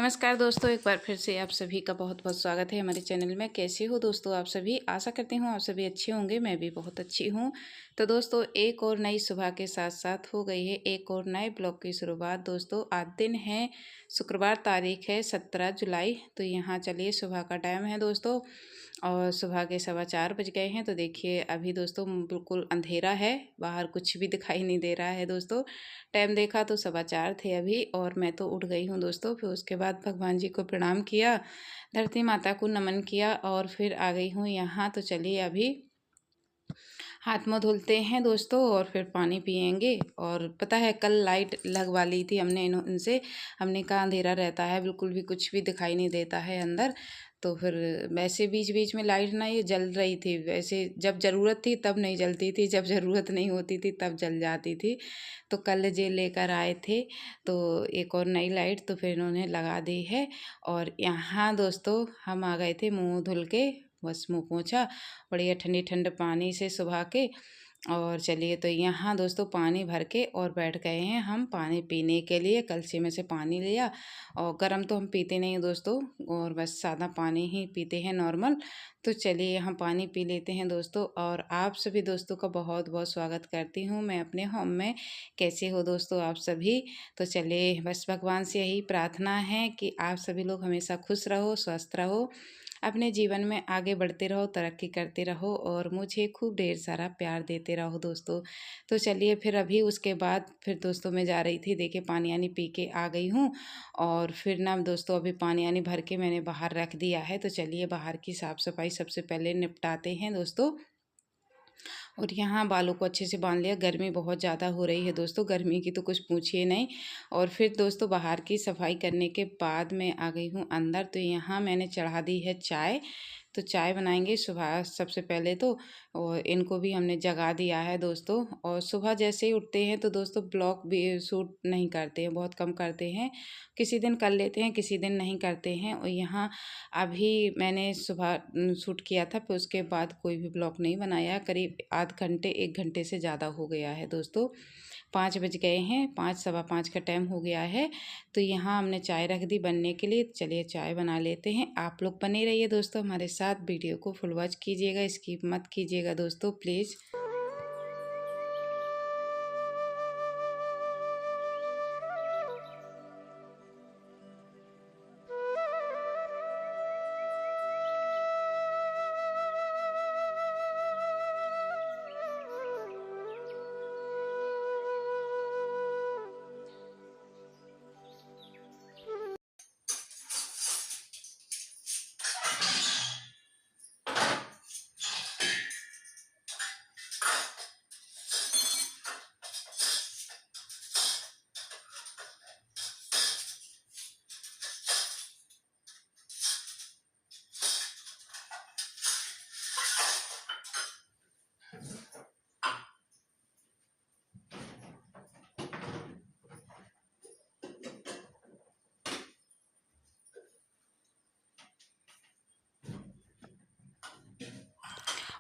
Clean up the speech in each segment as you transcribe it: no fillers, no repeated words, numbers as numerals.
नमस्कार दोस्तों, एक बार फिर से आप सभी का बहुत बहुत स्वागत है हमारे चैनल में। कैसे हो दोस्तों आप सभी? आशा करती हूँ आप सभी अच्छे होंगे। मैं भी बहुत अच्छी हूँ। तो दोस्तों, एक और नई सुबह के साथ साथ हो गई है एक और नए ब्लॉग की शुरुआत। दोस्तों, आज दिन है शुक्रवार, तारीख है 17 जुलाई। तो यहाँ चलिए, सुबह का टाइम है दोस्तों और सुबह के 4:15 बज गए हैं। तो देखिए, अभी दोस्तों बिल्कुल अंधेरा है, बाहर कुछ भी दिखाई नहीं दे रहा है दोस्तों। टाइम देखा तो 4:15 थे अभी, और मैं तो उठ गई हूँ दोस्तों। फिर उसके बाद भगवान जी को प्रणाम किया, धरती माता को नमन किया और फिर आ गई हूँ यहाँ। तो चलिए, अभी हाथ मुँह धुलते हैं दोस्तों और फिर पानी पियेंगे। और पता है, कल लाइट लगवा ली थी हमने इनसे। हमने कहा अंधेरा रहता है, बिल्कुल भी कुछ भी दिखाई नहीं देता है अंदर। तो फिर वैसे बीच बीच में लाइट ना ये जल रही थी, वैसे जब ज़रूरत थी तब नहीं जलती थी, जब ज़रूरत नहीं होती थी तब जल जाती थी। तो कल जे लेकर आए थे तो एक और नई लाइट तो फिर इन्होंने लगा दी है। और यहाँ दोस्तों हम आ गए थे मुँह धुल के, बस मुँह पोंछा बढ़िया ठंडी ठंडे पानी से सुबह के। और चलिए, तो यहाँ दोस्तों पानी भर के और बैठ गए हैं हम पानी पीने के लिए। कलछी में से पानी लिया, और गर्म तो हम पीते नहीं हैं दोस्तों, और बस सादा पानी ही पीते हैं नॉर्मल। तो चलिए, यहाँ पानी पी लेते हैं दोस्तों। और आप सभी दोस्तों का बहुत बहुत स्वागत करती हूँ मैं अपने होम में। कैसे हो दोस्तों आप सभी? तो चलिए, बस भगवान से यही प्रार्थना है कि आप सभी लोग हमेशा खुश रहो, स्वस्थ रहो, अपने जीवन में आगे बढ़ते रहो, तरक्की करते रहो और मुझे खूब ढेर सारा प्यार देते रहो दोस्तों। तो चलिए, फिर अभी उसके बाद फिर दोस्तों मैं जा रही थी, देखिए पानी वानी पी के आ गई हूँ। और फिर ना दोस्तों, अभी पानी वानी भर के मैंने बाहर रख दिया है। तो चलिए, बाहर की साफ़ सफाई सबसे पहले निपटाते हैं दोस्तों। और यहाँ बालों को अच्छे से बांध लिया। गर्मी बहुत ज़्यादा हो रही है दोस्तों, गर्मी की तो कुछ पूछिए नहीं। और फिर दोस्तों, बाहर की सफाई करने के बाद मैं आ गई हूँ अंदर। तो यहाँ मैंने चढ़ा दी है चाय। तो चाय बनाएंगे सुबह सबसे पहले तो। और इनको भी हमने जगा दिया है दोस्तों। और सुबह जैसे ही उठते हैं तो दोस्तों ब्लॉग भी शूट नहीं करते हैं, बहुत कम करते हैं। किसी दिन कर लेते हैं, किसी दिन नहीं करते हैं। और यहाँ अभी मैंने सुबह शूट किया था, फिर उसके बाद कोई भी ब्लॉग नहीं बनाया। करीब आध घंटे 1 घंटे से ज़्यादा हो गया है दोस्तों। 5 बज गए हैं, 5 सवा 5 का टाइम हो गया है। तो यहाँ हमने चाय रख दी बनने के लिए। चलिए, चाय बना लेते हैं। आप लोग बने रहिए दोस्तों हमारे साथ, वीडियो को फुल वॉच कीजिएगा, स्किप मत कीजिएगा दोस्तों प्लीज़।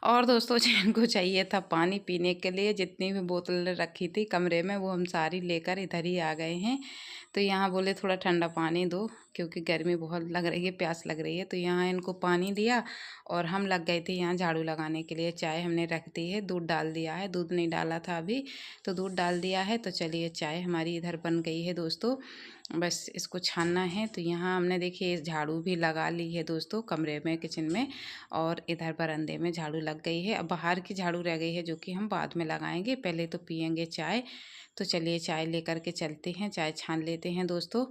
और दोस्तों, जिनको चाहिए था पानी पीने के लिए, जितनी भी बोतलें रखी थी कमरे में वो हम सारी लेकर इधर ही आ गए हैं। तो यहाँ बोले थोड़ा ठंडा पानी दो, क्योंकि गर्मी बहुत लग रही है, प्यास लग रही है। तो यहाँ इनको पानी दिया और हम लग गए थे यहाँ झाड़ू लगाने के लिए। चाय हमने रख दी है, दूध डाल दिया है, दूध नहीं डाला था अभी, तो दूध डाल दिया है। तो चलिए, चाय हमारी इधर बन गई है दोस्तों, बस इसको छानना है। तो यहाँ हमने देखिए झाड़ू भी लगा ली है दोस्तों, कमरे में, किचन में, और इधर बरामदे में झाड़ू लग गई है। अब बाहर की झाड़ू रह गई है जो कि हम बाद में लगाएंगे, पहले तो पियेंगे चाय। तो चलिए, चाय लेकर के चलते हैं, चाय छान लेते हैं दोस्तों।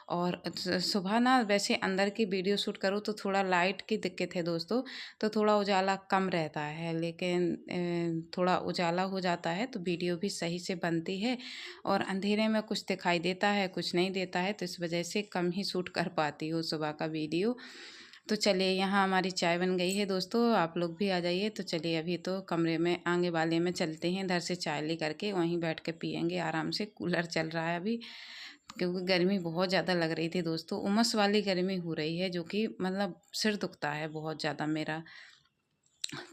और सुबह ना वैसे अंदर की वीडियो शूट करो तो थोड़ा लाइट की दिक्कत है दोस्तों, तो थोड़ा उजाला कम रहता है, लेकिन थोड़ा उजाला हो जाता है तो वीडियो भी सही से बनती है। और अंधेरे में कुछ दिखाई देता है, कुछ नहीं देता है, तो इस वजह से कम ही शूट कर पाती हूँ सुबह का वीडियो। तो चलिए, यहाँ हमारी चाय बन गई है दोस्तों, आप लोग भी आ जाइए। तो चलिए, अभी तो कमरे में आगे वाले में चलते हैं, इधर से चाय ले करके वहीं बैठ के पियेंगे आराम से। कूलर चल रहा है अभी, क्योंकि गर्मी बहुत ज़्यादा लग रही थी दोस्तों, उमस वाली गर्मी हो रही है, जो कि मतलब सिर दुखता है बहुत ज़्यादा मेरा।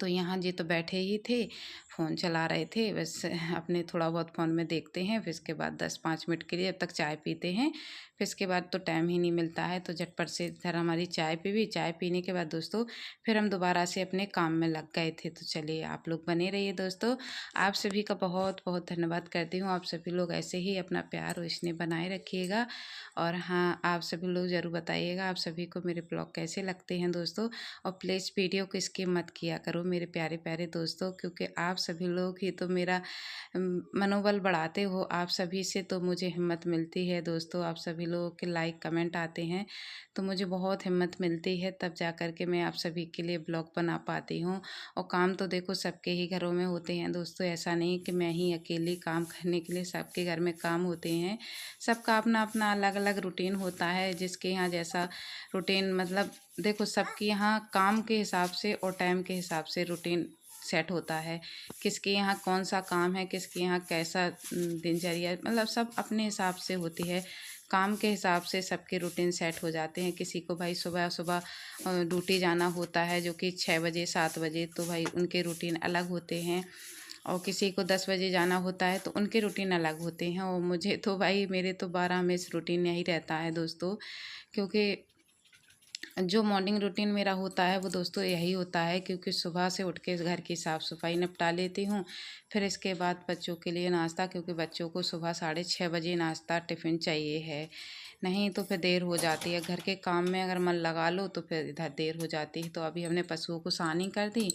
तो यहाँ जी तो बैठे ही थे, फ़ोन चला रहे थे बस। अपने थोड़ा बहुत फ़ोन में देखते हैं, फिर इसके बाद 10-5 मिनट के लिए जब तक चाय पीते हैं, फिर इसके बाद तो टाइम ही नहीं मिलता है। तो झटपट से इधर हमारी चाय पी, चाय पीने के बाद दोस्तों फिर हम दोबारा से अपने काम में लग गए थे। तो चलिए आप लोग बने रहिए दोस्तों। आप सभी का बहुत बहुत धन्यवाद करती हूँ। आप सभी लोग ऐसे ही अपना प्यार और स्नेह बनाए रखिएगा। और हाँ, आप सभी लोग ज़रूर बताइएगा आप सभी को मेरे ब्लॉग कैसे लगते हैं दोस्तों। और प्लीज़ वीडियो को स्किप मत किया करो मेरे प्यारे प्यारे दोस्तों, क्योंकि आप सभी लोग ही तो मेरा मनोबल बढ़ाते हो। आप सभी से तो मुझे हिम्मत मिलती है दोस्तों। आप सभी लोगों के लाइक कमेंट आते हैं तो मुझे बहुत हिम्मत मिलती है, तब जा कर के मैं आप सभी के लिए ब्लॉग बना पाती हूँ। और काम तो देखो सबके ही घरों में होते हैं दोस्तों, ऐसा नहीं कि मैं ही अकेली काम करने के लिए, सबके घर में काम होते हैं। सबका अपना अपना अलग अलग रूटीन होता है, जिसके यहाँ जैसा रूटीन मतलब देखो सबके यहाँ काम के हिसाब से और टाइम के हिसाब से रूटीन सेट होता है। किसके यहाँ कौन सा काम है, किसके यहाँ कैसा दिनचर्या, मतलब सब अपने हिसाब से होती है। काम के हिसाब से सबके रूटीन सेट हो जाते हैं। किसी को भाई सुबह सुबह ड्यूटी जाना होता है जो कि 6 बजे 7 बजे, तो भाई उनके रूटीन अलग होते हैं। और किसी को 10 बजे जाना होता है तो उनके रूटीन अलग होते हैं। और मुझे तो भाई मेरे तो 12 में इस रूटीन यही रहता है दोस्तों। क्योंकि जो मॉर्निंग रूटीन मेरा होता है वो दोस्तों यही होता है, क्योंकि सुबह से उठ के घर की साफ़ सफाई निपटा लेती हूँ। फिर इसके बाद बच्चों के लिए नाश्ता, क्योंकि बच्चों को सुबह 6:30 बजे नाश्ता टिफ़िन चाहिए है, नहीं तो फिर देर हो जाती है। घर के काम में अगर मन लगा लो तो फिर इधर देर हो जाती है। तो अभी हमने पशुओं को सानी कर दी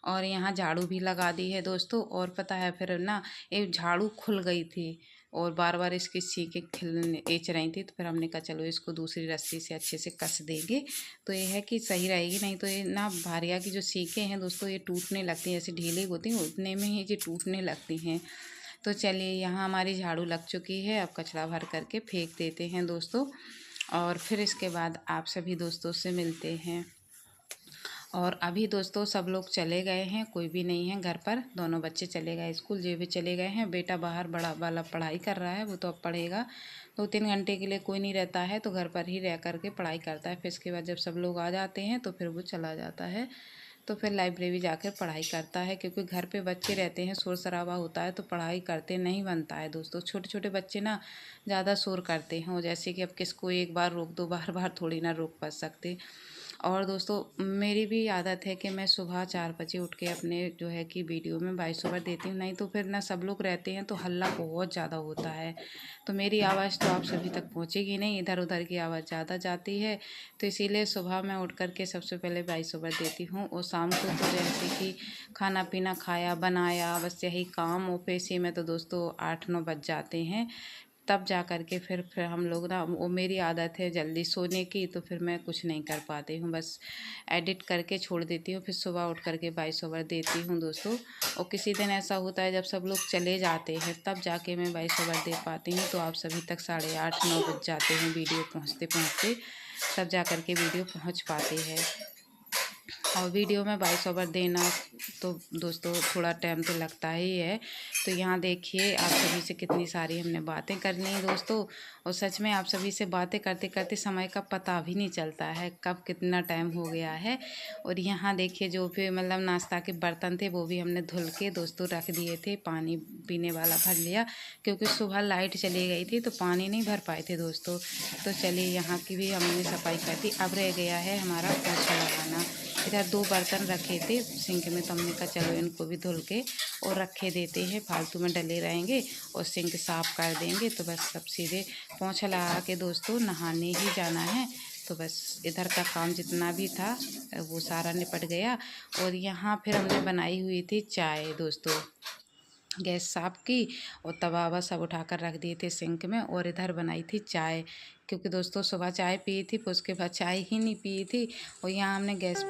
और यहाँ झाड़ू भी लगा दी है दोस्तों। और पता है फिर ना एक झाड़ू खुल गई थी और बार बार इसकी सीखें खिलने एच रही थी, तो फिर हमने कहा चलो इसको दूसरी रस्सी से अच्छे से कस देंगे तो ये है कि सही रहेगी। नहीं तो ये ना भारिया की जो सीखें हैं दोस्तों ये टूटने लगती हैं, जैसे ढीली होती हैं उतने में ही ये टूटने लगती हैं। तो चलिए यहाँ हमारी झाड़ू लग चुकी है, अब कचरा भर करके फेंक देते हैं दोस्तों। और फिर इसके बाद आप सभी दोस्तों से मिलते हैं। और अभी दोस्तों सब लोग चले गए हैं, कोई भी नहीं है घर पर। दोनों बच्चे चले गए स्कूल, ये भी चले गए हैं। बेटा बाहर बड़ा वाला पढ़ाई कर रहा है, वो तो अब पढ़ेगा। 2-3 घंटे के लिए कोई नहीं रहता है तो घर पर ही रह कर के पढ़ाई करता है। फिर इसके बाद जब सब लोग आ जाते हैं तो फिर वो चला जाता है, तो फिर लाइब्रेरी जाकर पढ़ाई करता है। क्योंकि घर पे बच्चे रहते हैं, शोर शराबा होता है तो पढ़ाई करते नहीं बनता है दोस्तों। छोटे छोटे बच्चे ना ज़्यादा शोर करते हैं, जैसे कि अब किसको एक बार रोक दो, बार बार थोड़ी ना रोक पा सकते। और दोस्तों मेरी भी आदत है कि मैं सुबह 4 बजे उठ के अपने जो है कि वीडियो में वॉइस ओवर देती हूँ, नहीं तो फिर ना सब लोग रहते हैं तो हल्ला बहुत ज़्यादा होता है, तो मेरी आवाज़ तो आप सभी तक पहुँचेगी नहीं, इधर उधर की आवाज़ ज़्यादा जाती है। तो इसीलिए सुबह मैं उठ कर के सबसे पहले वॉइस ओवर देती हूँ। और शाम को तो जैसे कि खाना पीना खाया बनाया, बस यही काम, और फिर इसी में तो दोस्तों 8-9 बज जाते हैं। तब जा कर के फिर हम लोग ना, वो मेरी आदत है जल्दी सोने की, तो फिर मैं कुछ नहीं कर पाती हूँ, बस एडिट करके छोड़ देती हूँ। फिर सुबह उठ कर के वॉइस ओवर देती हूँ दोस्तों। और किसी दिन ऐसा होता है जब सब लोग चले जाते हैं तब जाके मैं वॉइस ओवर दे पाती हूँ, तो आप सभी तक 8:30-9 बज जाते हैं वीडियो पहुँचते पहुँचते, तब जा कर के वीडियो पहुँच पाती है। और वीडियो में वॉइस ओवर देना तो दोस्तों थोड़ा टाइम तो लगता ही है। तो यहाँ देखिए आप सभी से कितनी सारी हमने बातें कर ली दोस्तों। और सच में आप सभी से बातें करते करते समय का पता भी नहीं चलता है कब कितना टाइम हो गया है। और यहाँ देखिए जो भी मतलब नाश्ता के बर्तन थे वो भी हमने धुल के दोस्तों रख दिए थे, पानी पीने वाला भर लिया, क्योंकि सुबह लाइट चली गई थी तो पानी नहीं भर पाए थे दोस्तों। तो चलिए यहाँ की भी हमने सफाई कर दी। अब रह गया है हमारा पोछा लगाना। इधर 2 बर्तन रखे थे सिंक में, तो हमने कहा चलो इनको भी धुल के और रखे देते हैं, फालतू में डले रहेंगे और सिंक साफ़ कर देंगे। तो बस सब सीधे पोंछा लगा के दोस्तों नहाने ही जाना है। तो बस इधर का काम जितना भी था वो सारा निपट गया। और यहाँ फिर हमने बनाई हुई थी चाय दोस्तों, गैस साफ़ की और तवा ववा सब उठाकर रख दिए थे सिंक में। और इधर बनाई थी चाय, क्योंकि दोस्तों सुबह चाय पी थी, फिर उसके बाद चाय ही नहीं पी थी। और यहाँ हमने गैस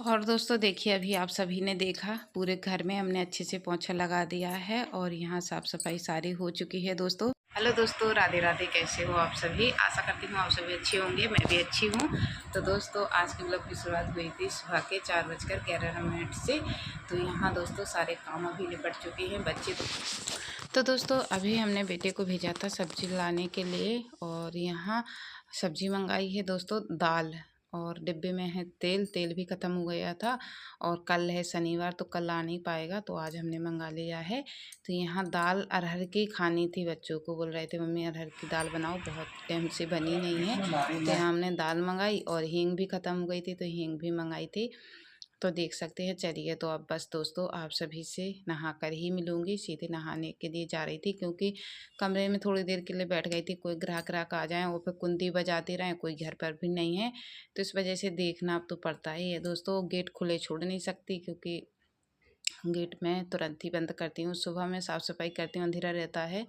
और दोस्तों देखिए, अभी आप सभी ने देखा पूरे घर में हमने अच्छे से पोंछा लगा दिया है और यहाँ साफ़ सफाई सारी हो चुकी है दोस्तों। हेलो दोस्तों, राधे राधे। कैसे हो आप सभी? आशा करती हूँ आप सभी अच्छे होंगे, मैं भी अच्छी हूँ। तो दोस्तों आज के ब्लॉग की शुरुआत हुई थी सुबह के 4:11 से। तो यहाँ दोस्तों सारे काम अभी निपट चुके हैं। बच्चे तो दोस्तों अभी हमने बेटे को भेजा था सब्जी लाने के लिए और यहाँ सब्जी मंगाई है दोस्तों, दाल, और डिब्बे में है तेल। तेल भी ख़त्म हो गया था और कल है शनिवार तो कल आ नहीं पाएगा, तो आज हमने मंगा लिया है। तो यहाँ दाल अरहर की खानी थी, बच्चों को बोल रहे थे मम्मी अरहर की दाल बनाओ, बहुत टाइम से बनी नहीं है। तो यहाँ हमने दाल मंगाई और हींग भी ख़त्म हो गई थी तो हींग भी मंगाई थी। तो देख सकते हैं। चलिए तो अब बस दोस्तों आप सभी से नहा कर ही मिलूँगी। सीधे नहाने के लिए जा रही थी क्योंकि कमरे में थोड़ी देर के लिए बैठ गई थी, कोई ग्राहक आ जाएँ और फिर कुंडी बजाते रहें, कोई घर पर भी नहीं है। तो इस वजह से देखना अब तो पड़ता ही है दोस्तों। गेट खुले छोड़ नहीं सकती क्योंकि गेट मैं तुरंत ही बंद करती हूँ। सुबह में साफ़ सफाई करती हूँ, अंधेरा रहता है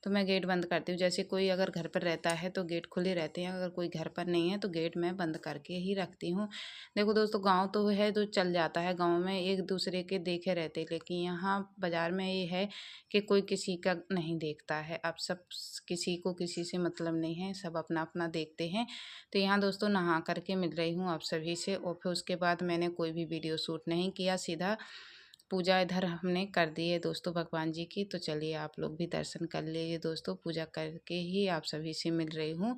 तो मैं गेट बंद करती हूँ। जैसे कोई अगर घर पर रहता है तो गेट खुले रहते हैं, अगर कोई घर पर नहीं है तो गेट मैं बंद करके ही रखती हूँ। देखो दोस्तों, गांव तो है तो चल जाता है, गांव में एक दूसरे के देखे रहते, लेकिन यहाँ बाज़ार में ये है कि कोई किसी का नहीं देखता है। अब सब किसी को किसी से मतलब नहीं है, सब अपना अपना देखते हैं। तो यहाँ दोस्तों नहा करके मिल रही हूँ आप सभी से और फिर उसके बाद मैंने कोई भी वीडियो शूट नहीं किया, सीधा पूजा इधर हमने कर दी है दोस्तों भगवान जी की। तो चलिए आप लोग भी दर्शन कर लीजिए दोस्तों। पूजा करके ही आप सभी से मिल रही हूँ।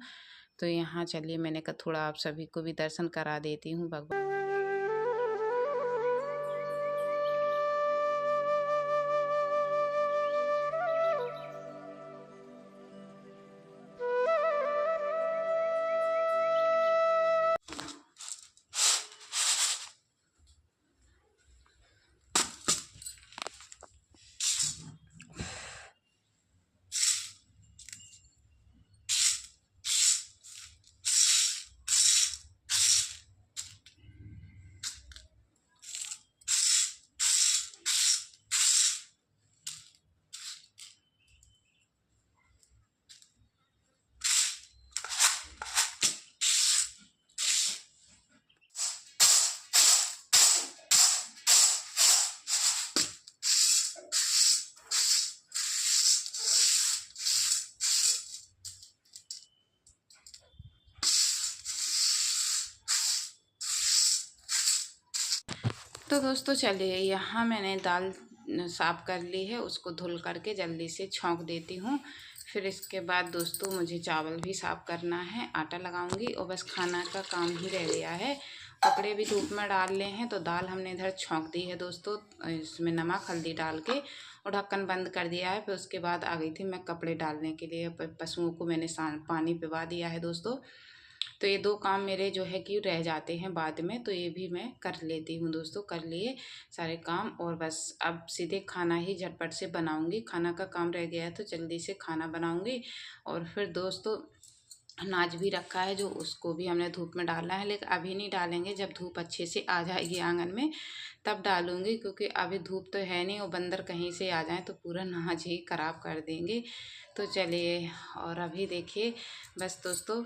तो यहाँ चलिए मैंने कहा थोड़ा आप सभी को भी दर्शन करा देती हूँ भगवान। तो दोस्तों चलिए, यहाँ मैंने दाल साफ़ कर ली है, उसको धुल करके जल्दी से छौंक देती हूँ। फिर इसके बाद दोस्तों मुझे चावल भी साफ़ करना है, आटा लगाऊंगी और बस खाना का काम ही रह गया है। कपड़े भी धूप में डाल ले हैं। तो दाल हमने इधर छौंक दी है दोस्तों, इसमें नमक हल्दी डाल के और ढक्कन बंद कर दिया है। फिर उसके बाद आ गई थी मैं कपड़े डालने के लिए। पशुओं को मैंने पानी पिवा दिया है दोस्तों। तो ये दो काम मेरे जो है कि रह जाते हैं बाद में, तो ये भी मैं कर लेती हूँ दोस्तों। कर लिए सारे काम और बस अब सीधे खाना ही झटपट से बनाऊँगी। खाना का काम रह गया है तो जल्दी से खाना बनाऊँगी। और फिर दोस्तों अनाज भी रखा है जो उसको भी हमने धूप में डालना है, लेकिन अभी नहीं डालेंगे, जब धूप अच्छे से आ जाएगी आंगन में तब डालूंगी, क्योंकि अभी धूप तो है नहीं और बंदर कहीं से आ जाए तो पूरा अनाज ही ख़राब कर देंगे। तो चलिए, और अभी देखिए बस दोस्तों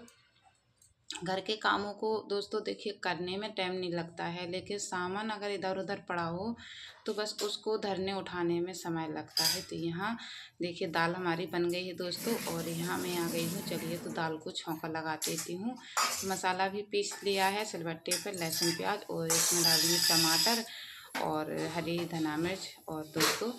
घर के कामों को दोस्तों देखिए करने में टाइम नहीं लगता है, लेकिन सामान अगर इधर उधर पड़ा हो तो बस उसको धरने उठाने में समय लगता है। तो यहाँ देखिए दाल हमारी बन गई है दोस्तों और यहाँ मैं आ गई हूँ। चलिए तो दाल को छौंका लगा देती हूँ। मसाला भी पीस लिया है सिलबट्टे पर, लहसुन प्याज, और इसमें डालेंगे टमाटर और हरी धना मिर्च। और दोस्तों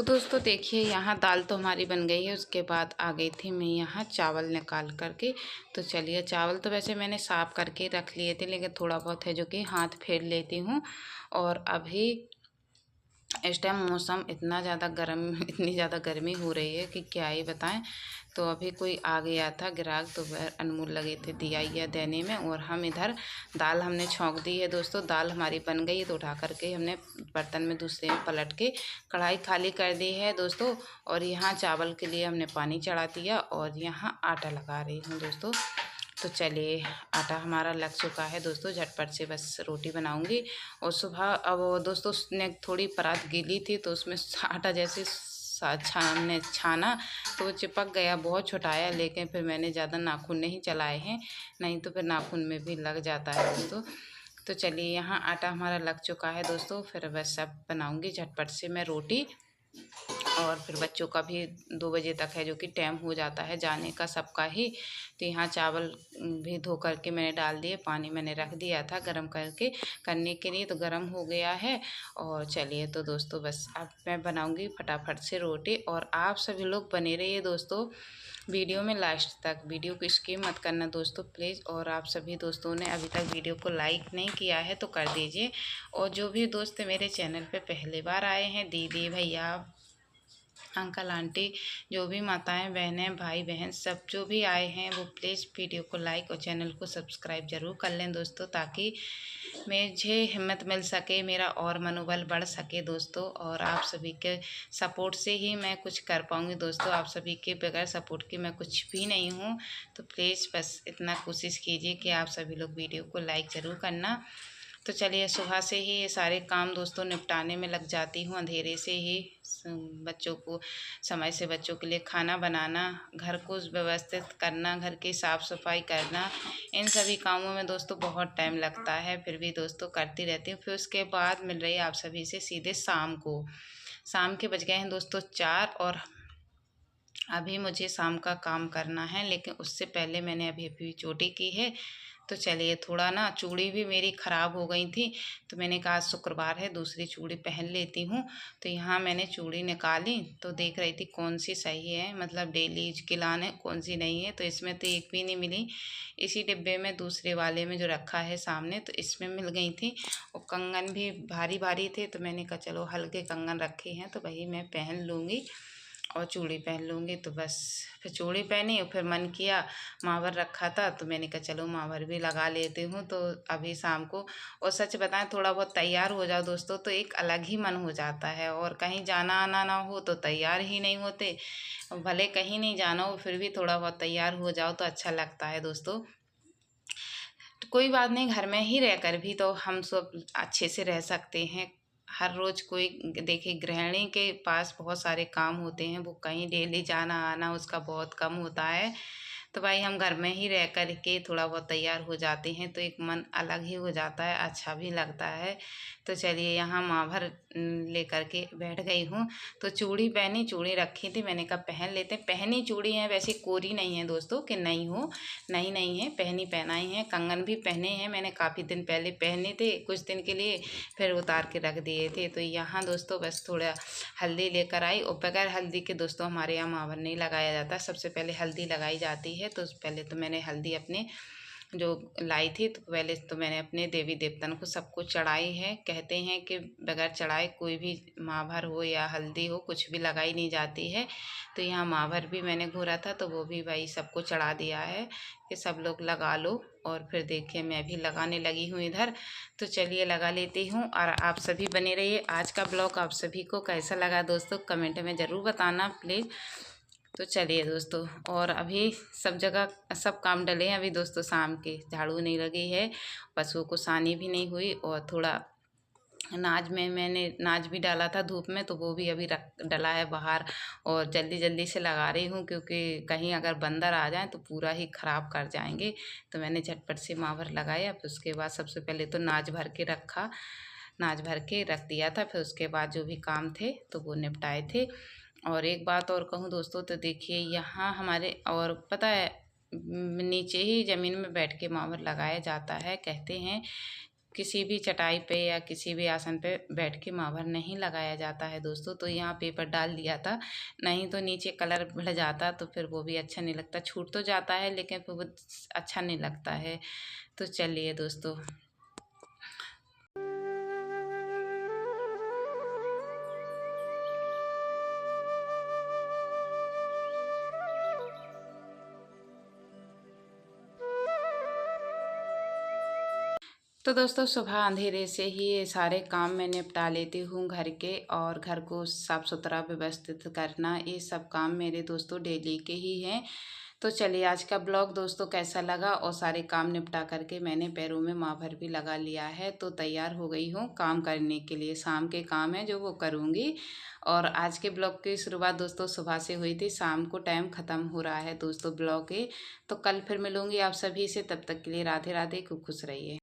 तो दोस्तों देखिए यहाँ दाल तो हमारी बन गई है। उसके बाद आ गई थी मैं यहाँ चावल निकाल करके। तो चलिए चावल तो वैसे मैंने साफ़ करके रख लिए थे, लेकिन थोड़ा बहुत है जो कि हाथ फेर लेती हूँ। और अभी इस टाइम मौसम इतना ज़्यादा गर्म इतनी ज़्यादा गर्मी हो रही है कि क्या ही बताएं। तो अभी कोई आ गया था ग्राहक, तो वह अनमोल लगे थे दिया देने में। और हम इधर दाल हमने छौंक दी है दोस्तों। दाल हमारी बन गई है तो उठा करके हमने बर्तन में दूसरे में पलट के कढ़ाई खाली कर दी है दोस्तों। और यहाँ चावल के लिए हमने पानी चढ़ा दिया और यहाँ आटा लगा रही हूँ दोस्तों। तो चलिए आटा हमारा लग चुका है दोस्तों, झटपट से बस रोटी बनाऊंगी। और सुबह अब दोस्तों ने थोड़ी परात गीली थी तो उसमें आटा जैसे हमने छाना तो वो चिपक गया, बहुत छुटाया। लेकिन फिर मैंने ज़्यादा नाखून नहीं चलाए हैं, नहीं तो फिर नाखून में भी लग जाता है दोस्तों। तो चलिए यहाँ आटा हमारा लग चुका है दोस्तों। फिर बस अब बनाऊंगी झटपट से मैं रोटी। और फिर बच्चों का भी 2 बजे तक है जो कि टाइम हो जाता है जाने का सबका ही। तो यहाँ चावल भी धो करके मैंने डाल दिए, पानी मैंने रख दिया था गरम करके करने के लिए, तो गरम हो गया है। और चलिए तो दोस्तों बस अब मैं बनाऊंगी फटाफट से रोटी। और आप सभी लोग बने रहिए दोस्तों वीडियो में लास्ट तक, वीडियो को स्किप मत करना दोस्तों प्लीज़। और आप सभी दोस्तों ने अभी तक वीडियो को लाइक नहीं किया है तो कर दीजिए। और जो भी दोस्त मेरे चैनल पे पहली बार आए हैं, दीदी भैया अंकल आंटी, जो भी माताएं बहनें भाई बहन सब जो भी आए हैं, वो प्लीज़ वीडियो को लाइक और चैनल को सब्सक्राइब ज़रूर कर लें दोस्तों, ताकि मुझे हिम्मत मिल सके, मेरा और मनोबल बढ़ सके दोस्तों। और आप सभी के सपोर्ट से ही मैं कुछ कर पाऊँगी दोस्तों। आप सभी के बगैर सपोर्ट के मैं कुछ भी नहीं हूँ। तो प्लीज़ बस इतना कोशिश कीजिए कि आप सभी लोग वीडियो को लाइक ज़रूर करना। तो चलिए सुबह से ही ये सारे काम दोस्तों निपटाने में लग जाती हूँ, अंधेरे से ही बच्चों को समय से बच्चों के लिए खाना बनाना, घर को व्यवस्थित करना, घर की साफ़ सफाई करना, इन सभी कामों में दोस्तों बहुत टाइम लगता है। फिर भी दोस्तों करती रहती हूँ। फिर उसके बाद मिल रही है आप सभी से सीधे शाम को। शाम के बज गए हैं दोस्तों 4 और अभी मुझे शाम का काम करना है, लेकिन उससे पहले मैंने अभी चोटी की है। तो चलिए थोड़ा ना चूड़ी भी मेरी ख़राब हो गई थी, तो मैंने कहा आज शुक्रवार है दूसरी चूड़ी पहन लेती हूँ। तो यहाँ मैंने चूड़ी निकाली तो देख रही थी कौन सी सही है, मतलब डेली यूज के लाने कौन सी नहीं है। तो इसमें तो एक भी नहीं मिली, इसी डिब्बे में दूसरे वाले में जो रखा है सामने तो इसमें मिल गई थी। और कंगन भी भारी भारी थे, तो मैंने कहा चलो हल्के कंगन रखे हैं तो वही मैं पहन लूँगी और चूड़ी पहन लूँगी। तो बस फिर चूड़ी पहनी और फिर मन किया, मावर रखा था तो मैंने कहा चलो मावर भी लगा लेती हूँ। तो अभी शाम को, और सच बताएं थोड़ा बहुत तैयार हो जाओ दोस्तों तो एक अलग ही मन हो जाता है। और कहीं जाना आना ना हो तो तैयार ही नहीं होते, भले कहीं नहीं जाना हो फिर भी थोड़ा बहुत तैयार हो जाओ तो अच्छा लगता है दोस्तों। तो कोई बात नहीं, घर में ही रहकर भी तो हम सब अच्छे से रह सकते हैं। हर रोज़ कोई देखिए गृहिणी के पास बहुत सारे काम होते हैं, वो कहीं डेली जाना आना उसका बहुत कम होता है। तो भाई हम घर में ही रह कर के थोड़ा बहुत तैयार हो जाते हैं तो एक मन अलग ही हो जाता है, अच्छा भी लगता है। तो चलिए यहाँ माँ भर लेकर के बैठ गई हूँ। तो चूड़ी पहनी, चूड़ी रखी थी, मैंने कहा पहन लेते हैं। पहनी चूड़ी है वैसे, कोरी नहीं है दोस्तों कि नहीं हो, नहीं नहीं है, पहनी पहनाई है। कंगन भी पहने हैं मैंने, काफ़ी दिन पहले पहने थे कुछ दिन के लिए, फिर उतार के रख दिए थे। तो यहाँ दोस्तों बस थोड़ा हल्दी लेकर आई। और बगैर हल्दी के दोस्तों हमारे यहाँ मावर नहीं लगाया जाता, सबसे पहले हल्दी लगाई जाती है। तो पहले तो मैंने हल्दी अपने जो लाई थी तो पहले तो मैंने अपने देवी देवतन को सबको चढ़ाई है। कहते हैं कि बगैर चढ़ाए कोई भी माभर हो या हल्दी हो कुछ भी लगाई नहीं जाती है। तो यहाँ माभर भी मैंने घोरा था तो वो भी भाई सबको चढ़ा दिया है कि सब लोग लगा लो। और फिर देखिए मैं भी लगाने लगी हूँ इधर। तो चलिए लगा लेती हूँ और आप सभी बने रहिए। आज का ब्लॉग आप सभी को कैसा लगा दोस्तों कमेंट में ज़रूर बताना प्लीज़। तो चलिए दोस्तों, और अभी सब जगह सब काम डले हैं अभी दोस्तों, शाम के झाड़ू नहीं लगी है, पशुओं को सानी भी नहीं हुई। और थोड़ा नाज में मैंने नाज भी डाला था धूप में तो वो भी अभी रख डला है बाहर। और जल्दी जल्दी से लगा रही हूँ क्योंकि कहीं अगर बंदर आ जाए तो पूरा ही ख़राब कर जाएंगे। तो मैंने झटपट से मावर लगाया, फिर उसके बाद सबसे पहले तो नाज भर के रखा, नाज भर के रख दिया था। फिर उसके बाद जो भी काम थे तो वो निपटाए थे। और एक बात और कहूँ दोस्तों तो देखिए यहाँ हमारे, और पता है नीचे ही ज़मीन में बैठ के मावर लगाया जाता है, कहते हैं किसी भी चटाई पे या किसी भी आसन पे बैठ के माँ भर नहीं लगाया जाता है दोस्तों। तो यहाँ पेपर डाल दिया था, नहीं तो नीचे कलर बढ़ जाता तो फिर वो भी अच्छा नहीं लगता। छूट तो जाता है लेकिन फिर वो अच्छा नहीं लगता है। तो चलिए दोस्तों, तो दोस्तों सुबह अंधेरे से ही ये सारे काम मैं निपटा लेती हूँ घर के, और घर को साफ़ सुथरा व्यवस्थित करना, ये सब काम मेरे दोस्तों डेली के ही हैं। तो चलिए आज का ब्लॉग दोस्तों कैसा लगा, और सारे काम निपटा करके मैंने पैरों में माँ भर भी लगा लिया है। तो तैयार हो गई हूँ काम करने के लिए, शाम के काम है जो वो करूँगी। और आज के ब्लॉग की शुरुआत दोस्तों सुबह से हुई थी, शाम को टाइम ख़त्म हो रहा है दोस्तों ब्लॉग के। तो कल फिर मिलूँगी आप सभी से, तब तक के लिए राधे राधे, खूब खुश रहिए।